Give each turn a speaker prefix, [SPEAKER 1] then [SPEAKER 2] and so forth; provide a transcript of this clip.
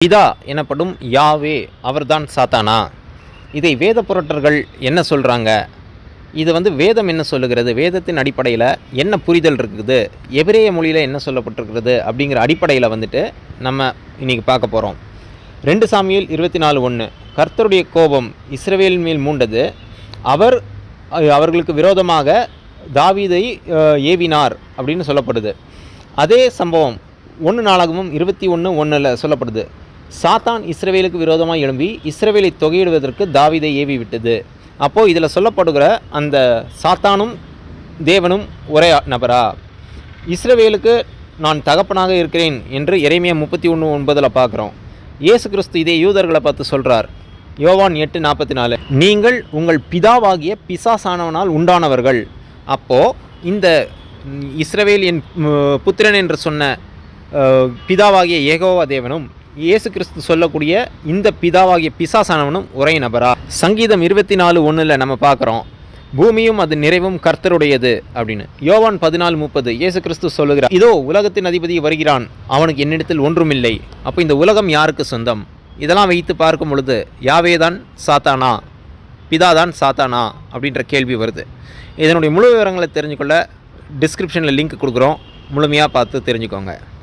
[SPEAKER 1] பிதா எனப்படும் யாவே அவர்தான் சாத்தானா? இதை வேத புரட்டர்கள் என்ன சொல்கிறாங்க? இது வேதம் என்ன சொல்லுகிறது? வேதத்தின் அடிப்படையில் என்ன புரிதல் இருக்குது? எபிரேய மொழியில் என்ன சொல்லப்பட்டிருக்கிறது? அப்படிங்கிற அடிப்படையில் நம்ம இன்றைக்கி பார்க்க போகிறோம். 2 சாமுவேல் 24:1 கர்த்தருடைய கோபம் இஸ்ரவேல் மேல் மூண்டது. அவர்களுக்கு விரோதமாக தாவீதை ஏவினார் அப்படின்னு சொல்லப்படுது. அதே சம்பவம் 1 நாளாகமும் 21:1 சொல்லப்படுது. சாத்தான் இஸ்ரவேலுக்கு விரோதமாக எழும்பி இஸ்ரவேலை தொகையிடுவதற்கு தாவீதை ஏவி விட்டது. அப்போது இதில் சொல்லப்படுகிற அந்த சாத்தானும் தேவனும் ஒரே நபரா? இஸ்ரவேலுக்கு நான் தகப்பனாக இருக்கிறேன் என்று எரேமியா 31:9 பார்க்குறோம். இயேசு கிறிஸ்து இதே யூதர்களை பார்த்து சொல்கிறார். யோவான் 8:44 நீங்கள் உங்கள் பிதாவாகிய பிசாசானவனால் உண்டானவர்கள். அப்போது இந்த இஸ்ரவேல் என் புத்திரன் என்று சொன்ன பிதாவாகிய யெகோவா தேவனும் இயேசு கிறிஸ்து சொல்லக்கூடிய இந்த பிதாவாகிய பிசாசானவனும் ஒரே நபரா? சங்கீதம் 24:1 நம்ம பார்க்குறோம், பூமியும் அது நிறைவும் கர்த்தருடையது அப்படின்னு. யோவான் 14:30 இயேசு கிறிஸ்து சொல்லுகிறார், இதோ உலகத்தின் அதிபதி வருகிறான், அவனுக்கு என்னிடத்தில் ஒன்றுமில்லை. அப்போ இந்த உலகம் யாருக்கு சொந்தம்? இதெல்லாம் வைத்து பார்க்கும் பொழுது யாவே தான் சாத்தானா, பிதா தான் சாத்தானா அப்படின்ற கேள்வி வருது. இதனுடைய முழு விவரங்களை தெரிஞ்சுக்கொள்ள டிஸ்கிரிப்ஷனில் லிங்க் கொடுக்குறோம், முழுமையாக பார்த்து தெரிஞ்சுக்கோங்க.